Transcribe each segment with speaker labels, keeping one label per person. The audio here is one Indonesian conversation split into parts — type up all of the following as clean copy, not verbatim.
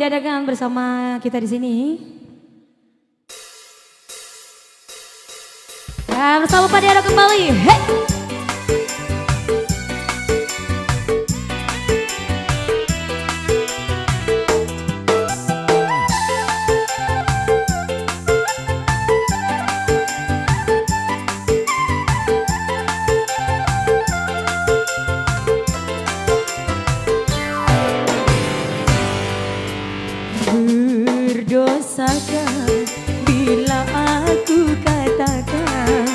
Speaker 1: didadakan bersama kita di sini. Dan bersama Pak Dero kembali. Hey!
Speaker 2: Berdosakah bila aku katakan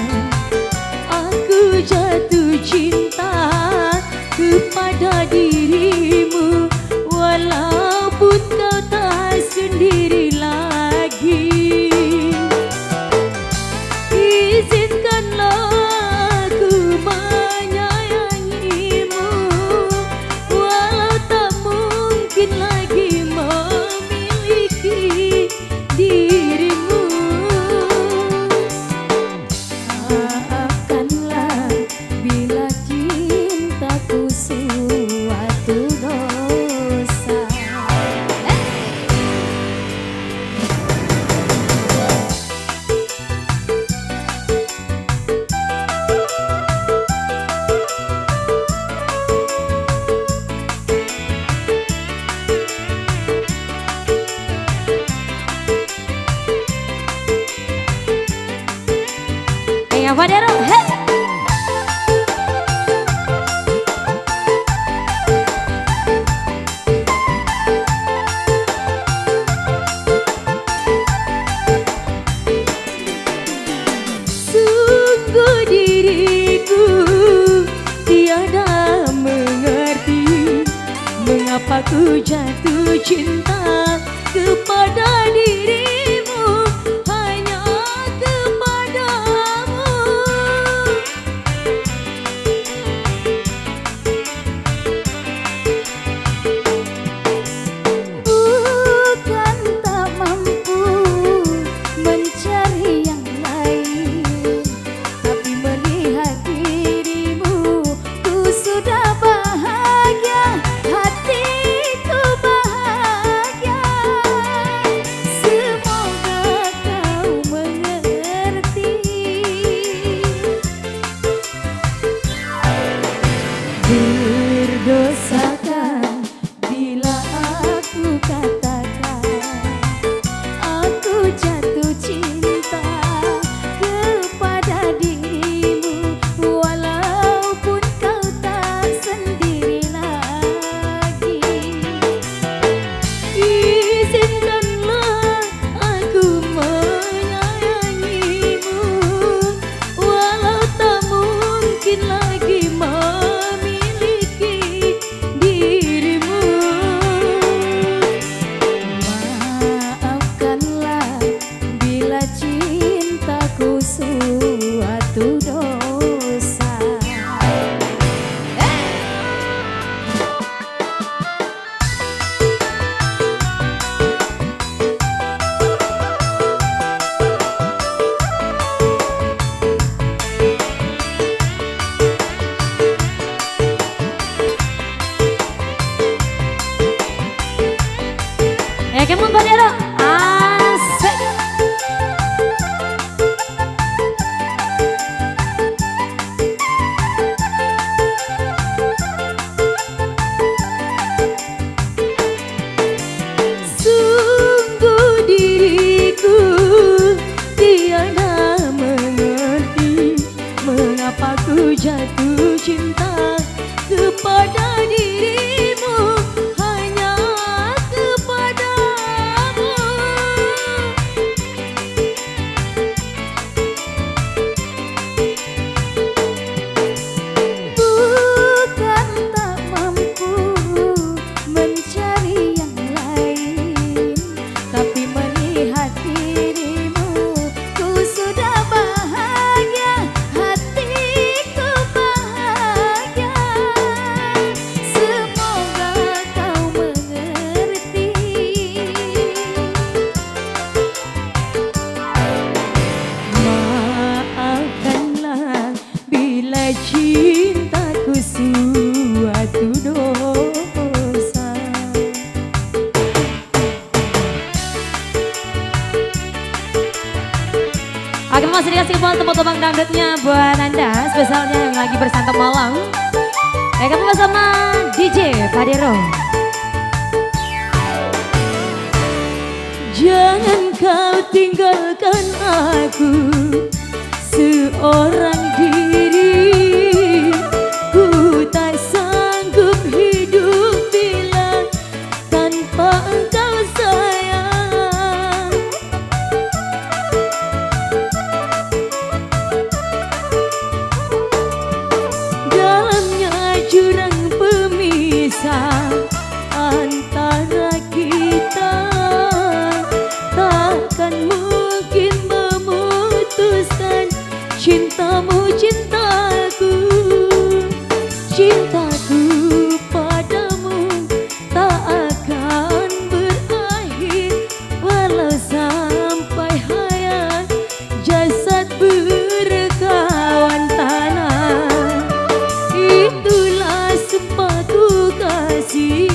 Speaker 2: aku jatuh cinta kepada dirimu, walaupun kau tak sendiri lagi. Izinkanlah aku menyayangimu, walau tak mungkin lagi memiliki dirimu. Maafkanlah bila cintaku suatu dosa.
Speaker 1: Pak Dero, hey!
Speaker 2: Sungguh diriku tiada mengerti mengapa ku jatuh cinta kepada dirimu, hanya kepadamu. Bukan tak mampu mencari yang lain, tapi melihat dirimu ku sudah bahagia, hatiku bahagia. Semoga kau mengerti. Berdosakah bila aku katakan aku jatuh cinta kepada dirimu, walaupun kau tak sendiri lagi. Izinkanlah aku menyayangimu, walau tak mungkin lagi memiliki dirimu. Maafkanlah bila cintaku suatu dosa.
Speaker 1: Come on, Pak Dero. Asik.
Speaker 2: Sungguh diriku tiada mengerti mengapa ku jatuh cinta kepada dirimu, hanya kepadamu. Bukan tak mampu mencari yang lain, tapi melihat dirimu ku sudah bahagia, hatiku bahagia.
Speaker 1: Oke, masih dikasih buat tepuk-tepuk dangdutnya buat Anda spesialnya yang lagi bersantap malam. Ya, kamu bersama DJ Fadero.
Speaker 2: Jangan kau tinggalkan aku seorang diri. Ku tak sanggup hidup bila tanpa engkau sayang. Dalamnya jurang pemisah antara kita, takkan mungkin memutuskan cintamu, cintaku. Cintaku padamu tak akan berakhir walau sampai hayat jasad berkawan tanah. Itulah sumpahku kasih.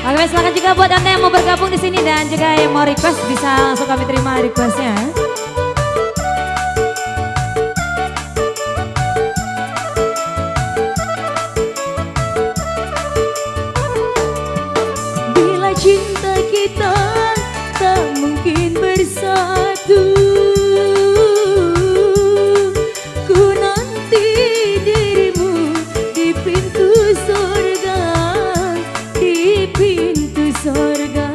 Speaker 1: Oke, silakan juga buat Anda yang mau bergabung di sini dan juga yang mau request bisa langsung kami terima requestnya.
Speaker 2: Bila cinta kita tak mungkin bersatu, ku nanti dirimu di pintu surga, di pintu surga.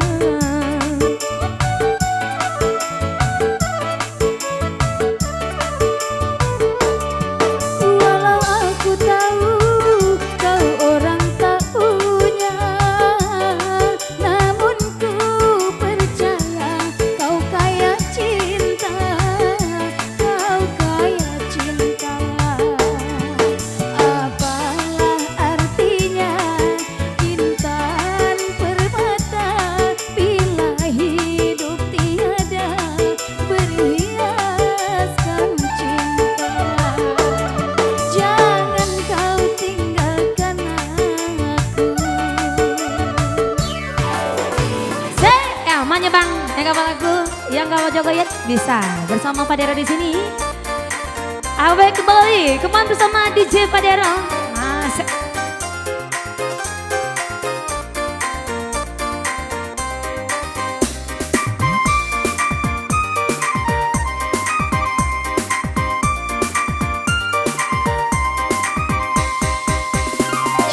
Speaker 2: Walau aku tahu kau orang tak punya, namun ku percaya kau kaya cinta, kau kaya cinta. Apalah artinya intan permata bila hidup tiada berhiaskan cinta. Jangan kau tinggalkan aku.
Speaker 1: Mana bang, yang kapal lagu, yang kapal jogoyet bisa bersama Fadero di sini. Awe kembali, kemana bersama DJ Fadero. Masuk.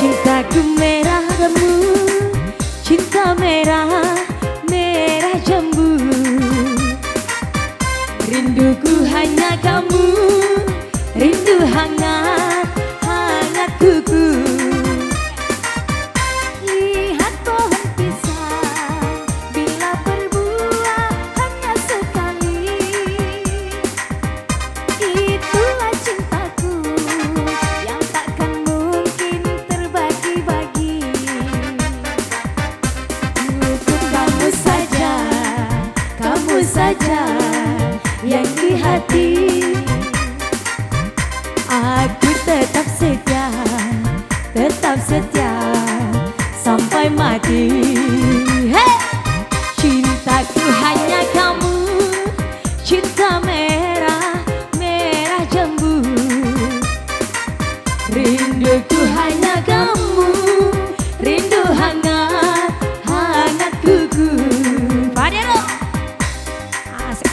Speaker 2: Cintaku merah kamu, cinta merah, merah jambu. Rinduku hanya kamu, rindu hangat, hangat kuku. Lihat pohon pisang, bila berbuah hanya sekali. Itulah cintaku yang takkan mungkin terbagi-bagi. Ku
Speaker 1: tetap setia sampai mati. Hey! Cintaku hanya kamu, cinta merah, merah jambu. Rinduku hanya kamu, rindu hangat, hangat kuku. Padero. Asik.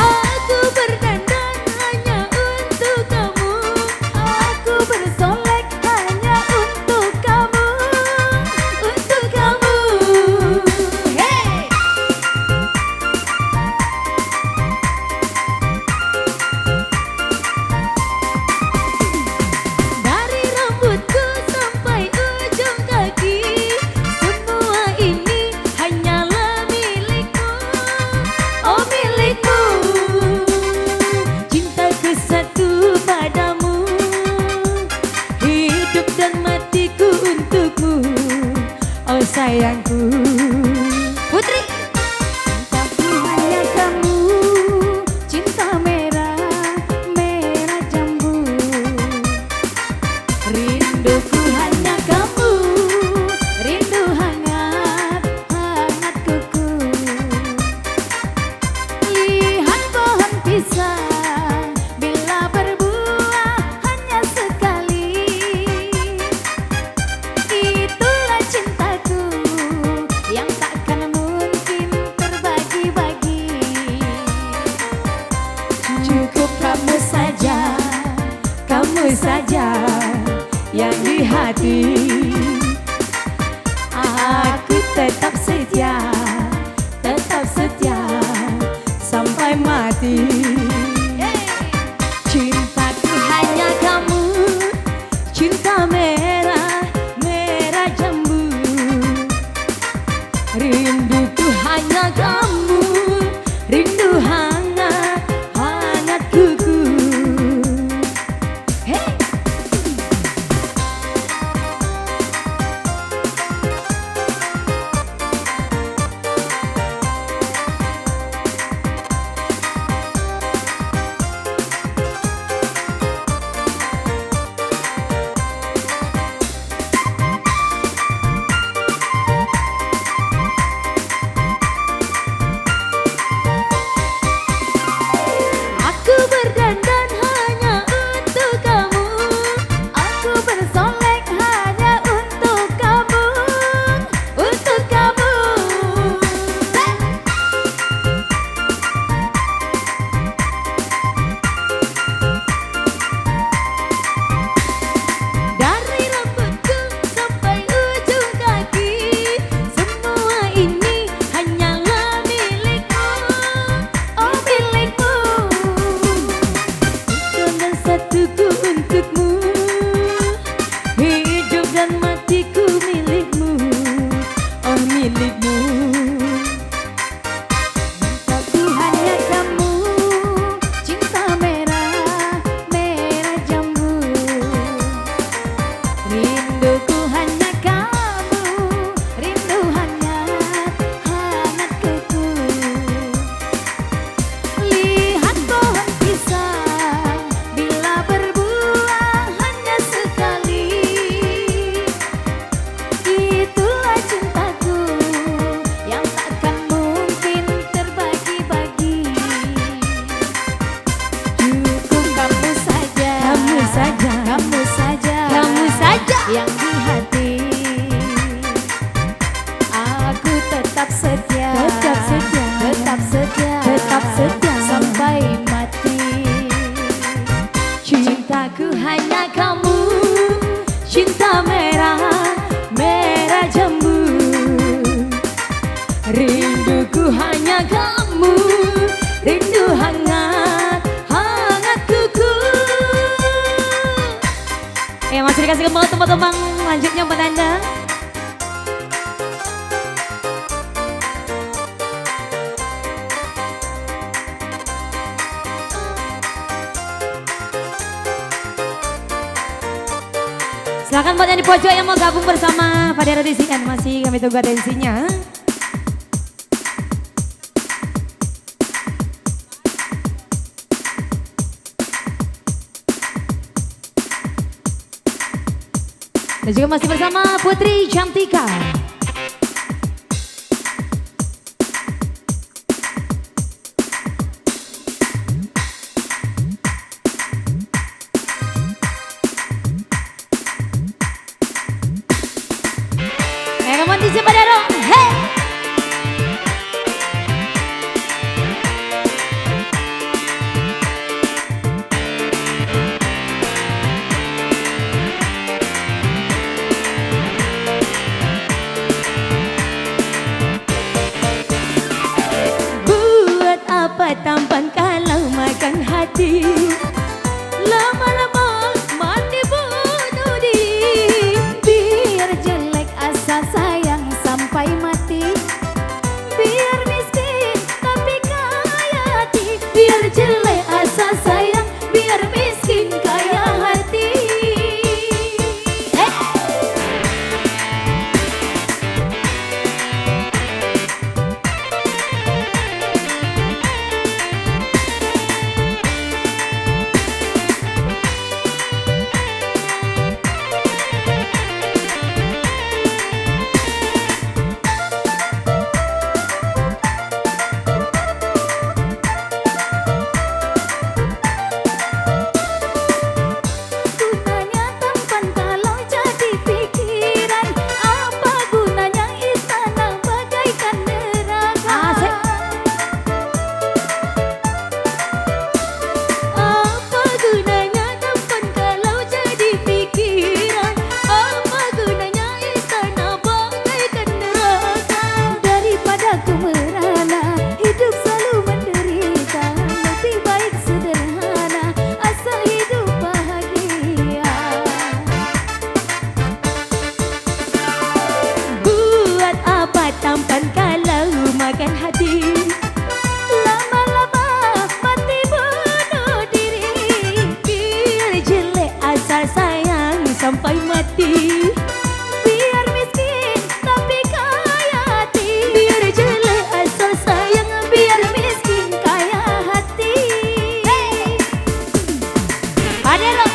Speaker 1: Aku berdandan hanya untuk kamu, aku bersolek hanya untuk kamu, untuk kamu. Hey! Dari rambutku sampai ujung kaki, semua ini hanyalah milikmu, oh milikmu. Cintaku satu padamu, hidup dan matiku untukmu, oh sayangku. Putri. Cintaku hanya kamu, cinta merah, merah jambu. Rinduku hanya kamu, rindu hangat, hangat kuku. Lihat pohon pisang, bila berbuah hanya sekali. Itulah cintaku yang takkan mungkin terbagi-bagi. Cukup kamu saja yang di hati. Aku tetap setia sampai mati. Cintaku hanya kamu, cinta merah, merah jambu. Rinduku hanya kamu, rindu hangat, hangat kuku. Hey! Aku berdandan hanya untuk kamu, aku bersolek hanya untuk kamu, untuk kamu. Dari rambutku sampai ujung kaki, semua ini hanyalah milikmu, oh milikmu. Dan satuku untukmu, hidup dan matiku milikmu, oh milikmu. Cintaku hanya kamu, cinta merah, merah jambu. Rinduku hanya kamu, rindu hangat, hangat kuku. Lihat pohon pisang, bila berbuah hanya sekali. Itulah cintaku yang takkan mungkin terbagi-bagi. Cukup kamu saja yang di hati. Aku tetap setia sampai mati. Cintaku hanya kamu, cinta merah, merah jambu. Rinduku hanya kamu, rindu hangat, hangat kuku. Masih dikasih kembali tembang-tembang lanjutnya buat Anda. Silakan buat yang di pojok yang mau gabung bersama Pak Dero di sini, masih kami tunggu atensinya. Dan juga masih bersama Putri Cantika. Come on DJ Pak Dero, hey! Buat apa tampan kalau makan hati? Lama-lama mati bunuh diri.
Speaker 2: Biar jelek asa sayang sampai mati. Biar miskin tapi kaya hati. Biar jelek asa sayang, biar miskin kaya hati. Gunanya tampan kalau jadi pikiran. Apa gunanya istana bagaikan neraka?
Speaker 1: Asik.
Speaker 2: Apa gunanya tampan kalau jadi pikiran? Apa gunanya istana bagaikan neraka? Daripada ku merana, hidup selalu menderita. Lebih baik sederhana, asal hidup bahagia.
Speaker 1: Buat apa tampan kalau makan hati?
Speaker 2: Lama-lama mati bunuh diri.
Speaker 1: Biar jelek asal sayang sampai mati.
Speaker 2: Biar miskin tapi kaya hati.
Speaker 1: Biar jelek asal sayang,
Speaker 2: Biar miskin kaya hati.
Speaker 1: Pak Dero.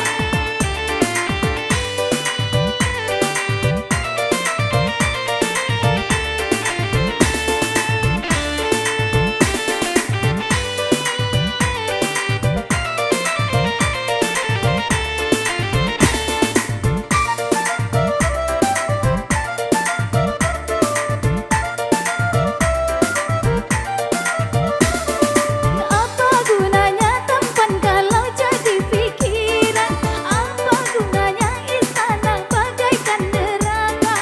Speaker 2: Apa gunanya tampan kalau jadi pikiran? Apa gunanya istana bagaikan neraka?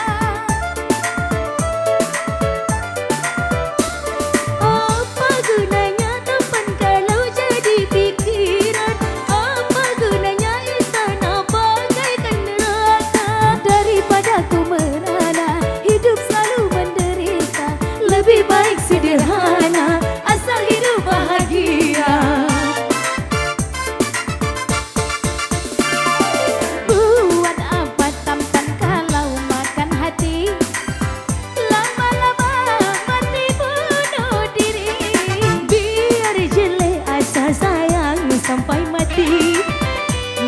Speaker 1: Apa gunanya tampan kalau jadi pikiran? Apa gunanya istana bagaikan neraka?
Speaker 2: Daripada ku merana, hidup selalu menderita. Lebih baik sederhana, asal hidup bahagia. Buat apa tampan kalau makan hati? Lama-lama mati bunuh diri.
Speaker 1: Biar jelek asal sayang sampai mati.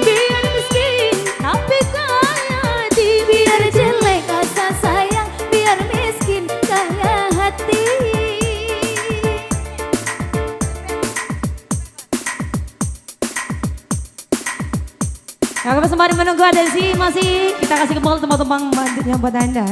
Speaker 2: Biar miskin tapi kaya hati. Biar jelek asa sayang, biar miskin kaya hati.
Speaker 1: Nah, sembari menunggu atensi masih kita kasih kembali teman-teman selanjutnya buat Anda.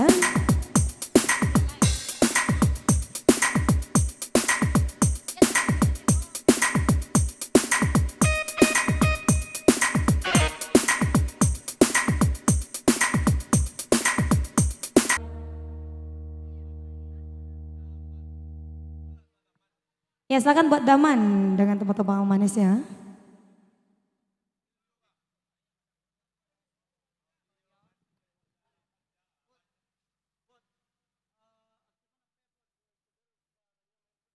Speaker 1: Ya silakan buat Daman dengan teman-teman manisnya.